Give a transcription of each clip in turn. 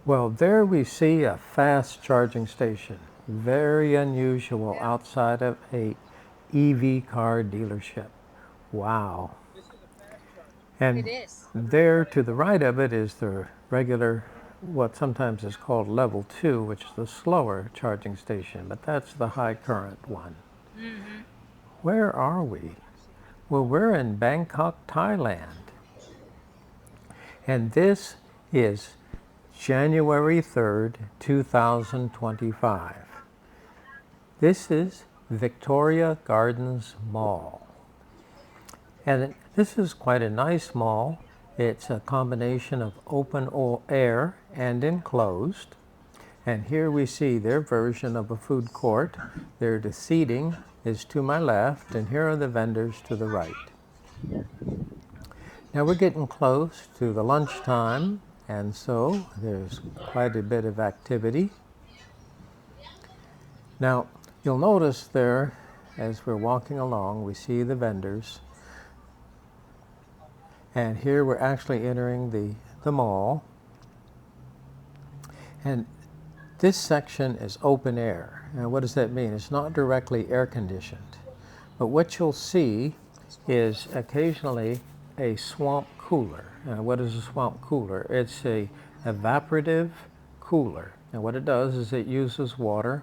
Well, there we see a fast charging station. Very unusual Yeah, outside of a EV car dealership. Wow. it And is. there to the right of it is the regular, what sometimes is called level 2, which is the slower charging station, but that's the high current one. Mm-hmm. Where are we? Well, we're in Bangkok, Thailand. And this is January 3rd, 2025. This is Victoria Gardens Mall. And this is quite a nice mall. It's a combination of open air and enclosed. And here we see their version of a food court. The seating is to my left, and here are the vendors to the right. Now we're getting close to the lunchtime, and so there's quite a bit of activity. Now, you'll notice there, as we're walking along, we see the vendors. And here we're actually entering the mall. And this section is open air. Now, what does that mean? It's not directly air conditioned. But what you'll see is occasionally a swamp cooler. Now, what is a swamp cooler? It's a evaporative cooler. And what it does is it uses water,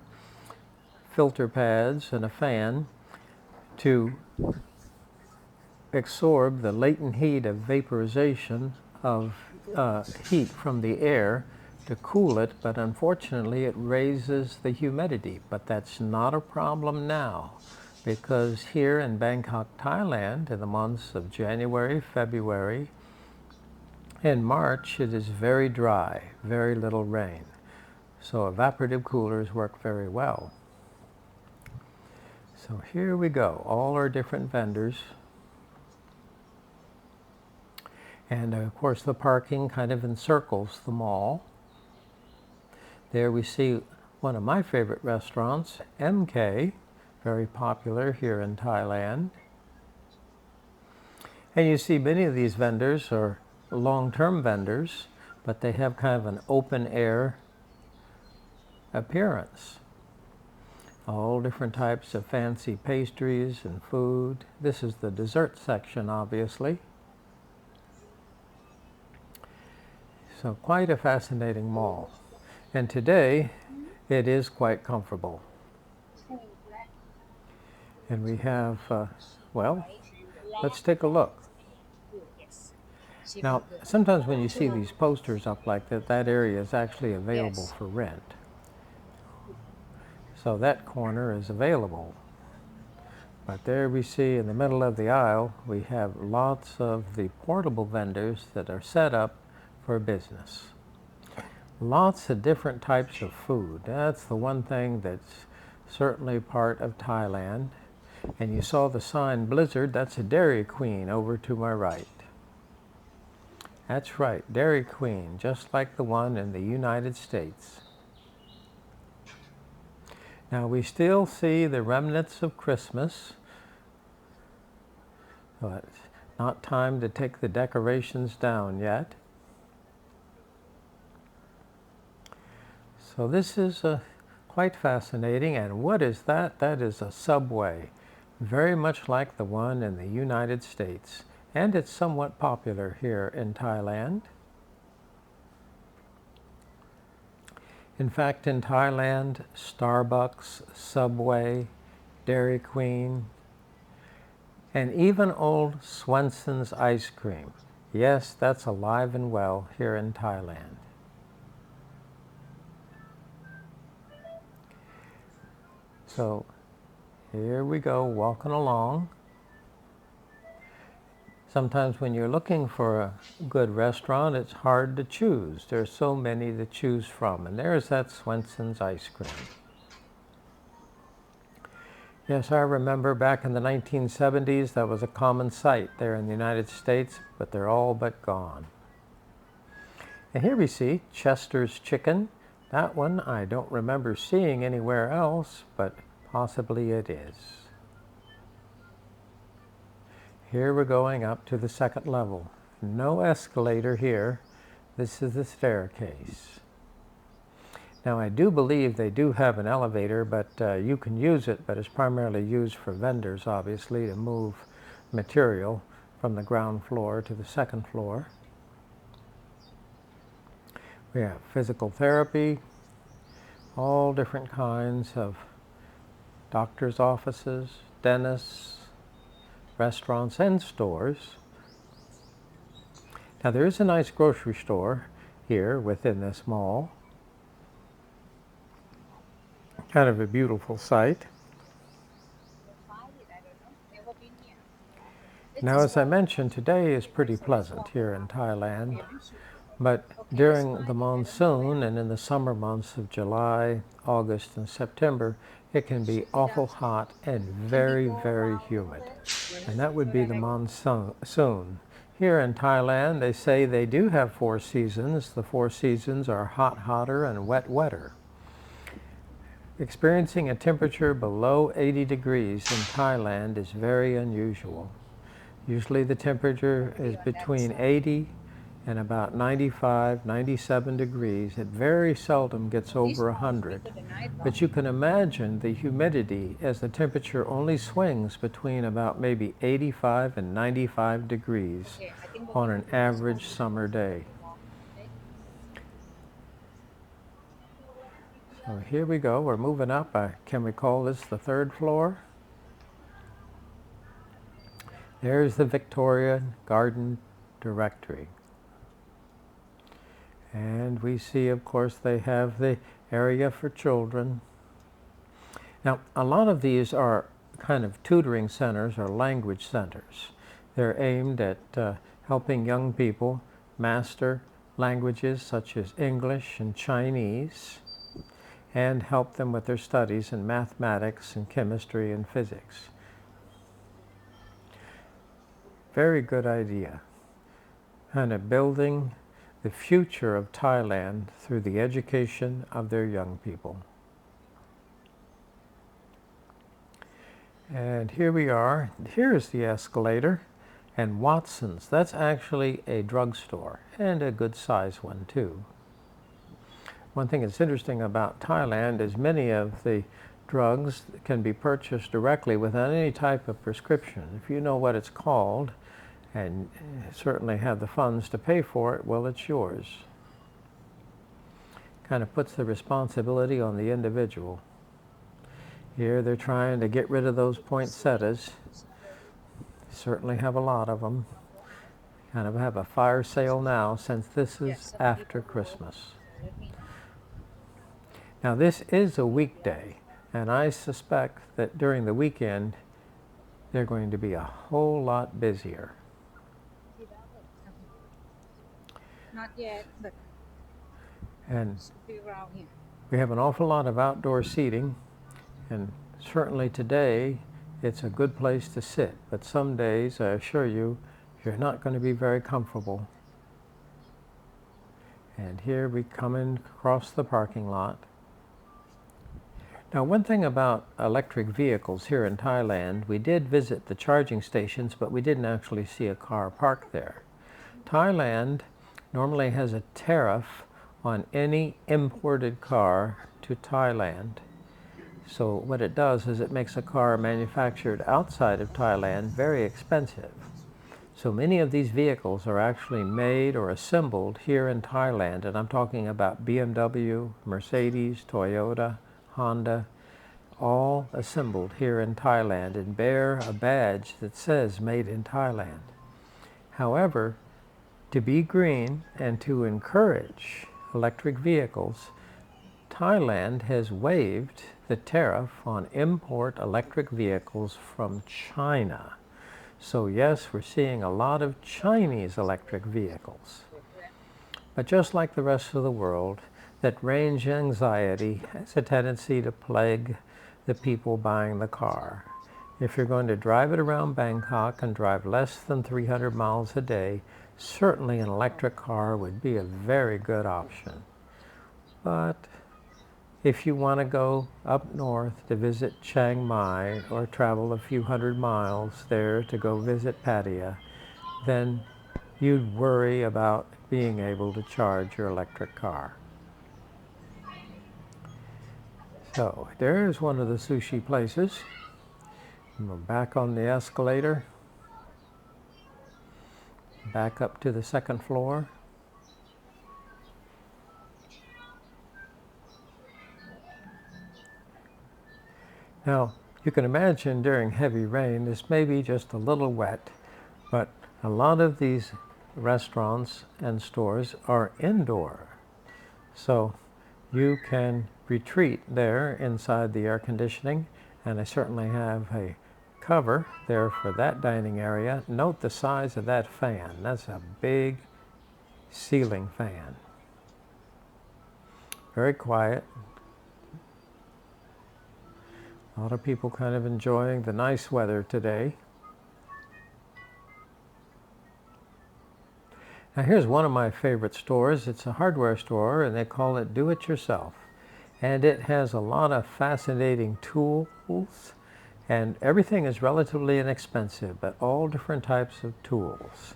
filter pads, and a fan to absorb the latent heat of vaporization of heat from the air to cool it, but unfortunately it raises the humidity. But that's not a problem now, because here in Bangkok, Thailand, in the months of January, February, and March, it is very dry, very little rain. So evaporative coolers work very well. So here we go, all our different vendors. And of course the parking kind of encircles the mall. There we see one of my favorite restaurants, MK, very popular here in Thailand. And you see many of these vendors are long-term vendors, but they have kind of an open air appearance. All different types of fancy pastries and food. This is the dessert section, obviously. So quite a fascinating mall. And today, it is quite comfortable. And we have, well, let's take a look. Now, sometimes when you see these posters up like that, that area is actually available Yes. for rent. So that corner is available. But there we see in the middle of the aisle, we have lots of the portable vendors that are set up for business. Lots of different types of food. That's the one thing that's certainly part of Thailand. And you saw the sign Blizzard, that's a Dairy Queen over to my right. That's right, Dairy Queen, just like the one in the United States. Now we still see the remnants of Christmas, but it's not time to take the decorations down yet. So this is quite fascinating. And what is that? That is a subway, very much like the one in the United States. And it's somewhat popular here in Thailand. In fact, in Thailand, Starbucks, Subway, Dairy Queen, and even old Swenson's ice cream. Yes, that's alive and well here in Thailand. So here we go, walking along. Sometimes when you're looking for a good restaurant, it's hard to choose. There's so many to choose from. And there's that Swenson's ice cream. Yes, I remember back in the 1970s, that was a common sight there in the United States, but they're all but gone. And here we see Chester's Chicken. That one I don't remember seeing anywhere else, but possibly it is. Here we're going up to the second level. No escalator here. This is the staircase. Now, I do believe they do have an elevator, but you can use it, but it's primarily used for vendors, obviously, to move material from the ground floor to the second floor. We have physical therapy, all different kinds of doctors' offices, dentists, restaurants, and stores. Now, there is a nice grocery store here within this mall. Kind of a beautiful sight. Now, as I mentioned, today is pretty pleasant here in Thailand, but during the monsoon and in the summer months of July, August, and September, it can be awful hot and very, very humid. And that would be the monsoon. Here in Thailand, they say they do have 4 seasons. The 4 seasons are hot, hotter, and wet, wetter. Experiencing a temperature below 80 degrees in Thailand is very unusual. Usually the temperature is between 80 and about 95, 97 degrees. It very seldom gets over 100. But you can imagine the humidity as the temperature only swings between about maybe 85 and 95 degrees on an average summer day. So here we go, we're moving up. Can we call this the 3rd floor? There's the Victorian Garden Directory. And we see, of course, they have the area for children. Now, a lot of these are kind of tutoring centers or language centers. They're aimed at helping young people master languages such as English and Chinese, and help them with their studies in mathematics and chemistry and physics. Very good idea. Kind of building the future of Thailand through the education of their young people. And here we are. Here's the escalator. And Watson's, that's actually a drugstore, and a good size one too. One thing that's interesting about Thailand is many of the drugs can be purchased directly without any type of prescription. If you know what it's called and certainly have the funds to pay for it, well, it's yours. Kind of puts the responsibility on the individual. Here they're trying to get rid of those poinsettias. Certainly have a lot of them. Kind of have a fire sale now since this is after Christmas. Now this is a weekday, and I suspect that during the weekend they're going to be a whole lot busier. Not yet, but And be around here. we have an awful lot of outdoor seating, and certainly today it's a good place to sit, but some days, I assure you, you're not going to be very comfortable. And here we come in across the parking lot. Now, one thing about electric vehicles here in Thailand, we did visit the charging stations, but we didn't actually see a car parked there. Thailand normally has a tariff on any imported car to Thailand. So what it does is it makes a car manufactured outside of Thailand very expensive. So many of these vehicles are actually made or assembled here in Thailand, and I'm talking about BMW, Mercedes, Toyota, Honda, all assembled here in Thailand and bear a badge that says Made in Thailand. However, to be green and to encourage electric vehicles, Thailand has waived the tariff on import electric vehicles from China. So yes, we're seeing a lot of Chinese electric vehicles. But just like the rest of the world, that range anxiety has a tendency to plague the people buying the car. If you're going to drive it around Bangkok and drive less than 300 miles a day, certainly an electric car would be a very good option. But if you want to go up north to visit Chiang Mai or travel a few hundred miles there to go visit Pattaya, then you'd worry about being able to charge your electric car. So there's one of the sushi places. And we're back on the escalator, back up to the second floor. Now, you can imagine during heavy rain, this may be just a little wet, but a lot of these restaurants and stores are indoor. So you can retreat there inside the air conditioning, and I certainly have a cover there for that dining area. Note the size of that fan. That's a big ceiling fan. Very quiet. A lot of people kind of enjoying the nice weather today. Now here's one of my favorite stores. It's a hardware store and they call it Do It Yourself. And it has a lot of fascinating tools, and everything is relatively inexpensive, but all different types of tools,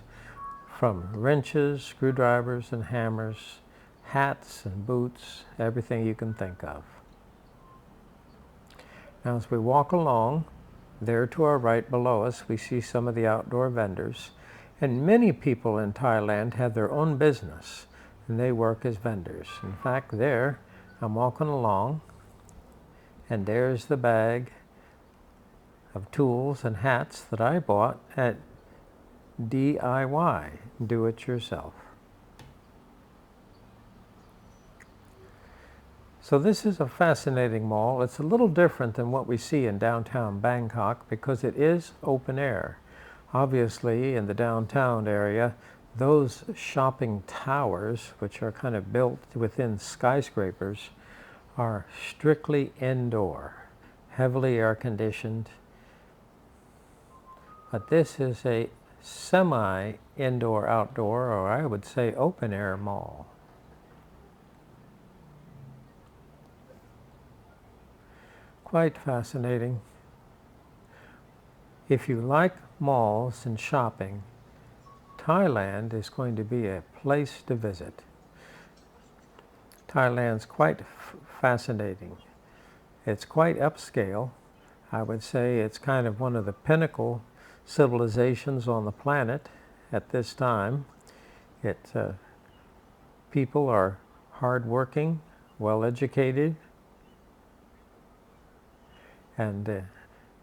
from wrenches, screwdrivers and hammers, hats and boots, everything you can think of. Now as we walk along, there to our right below us, we see some of the outdoor vendors. And many people in Thailand have their own business, and they work as vendors. In fact, there, I'm walking along, and there's the bag of tools and hats that I bought at DIY, Do It Yourself. So this is a fascinating mall. It's a little different than what we see in downtown Bangkok because it is open air. Obviously, in the downtown area, those shopping towers, which are kind of built within skyscrapers, are strictly indoor, heavily air conditioned. But this is a semi-indoor outdoor, or I would say open air mall. Quite fascinating. If you like malls and shopping, Thailand is going to be a place to visit. Thailand's quite fascinating. It's quite upscale. I would say it's kind of one of the pinnacle civilizations on the planet at this time. People are hardworking, well educated, and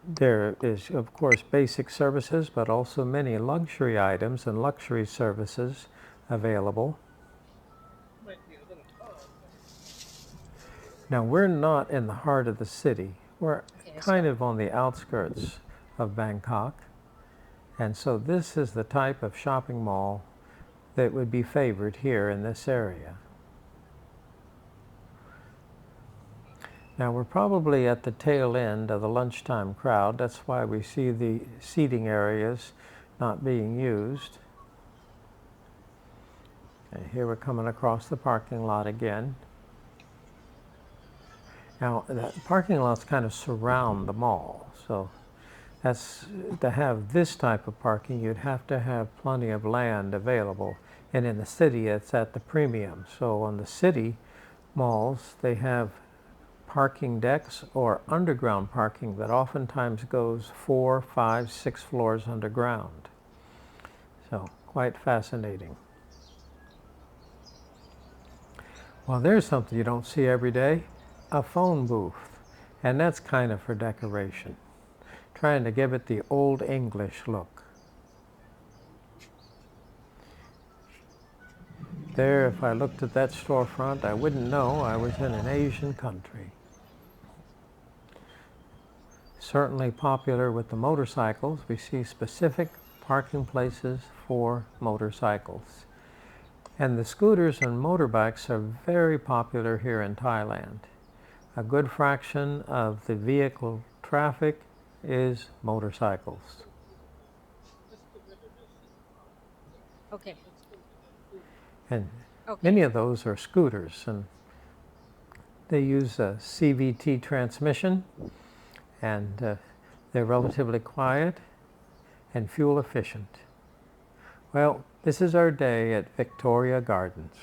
there is, of course, basic services, but also many luxury items and luxury services available. Now, we're not in the heart of the city. We're kind of on the outskirts of Bangkok. And so this is the type of shopping mall that would be favored here in this area. Now we're probably at the tail end of the lunchtime crowd. That's why we see the seating areas not being used. And here we're coming across the parking lot again. Now the parking lots kind of surround the mall. So that's, to have this type of parking, you'd have to have plenty of land available. And in the city, it's at the premium. So on the city malls, they have parking decks or underground parking that oftentimes goes 4, 5, 6 floors underground. So quite fascinating. Well, there's something you don't see every day, a phone booth. And that's kind of for decoration, trying to give it the old English look. There, if I looked at that storefront, I wouldn't know I was in an Asian country. Certainly popular with the motorcycles. We see specific parking places for motorcycles. And the scooters and motorbikes are very popular here in Thailand. A good fraction of the vehicle traffic is motorcycles. Okay. And many of those are scooters, and they use a CVT transmission, and they're relatively quiet and fuel efficient. Well, this is our day at Victoria Gardens.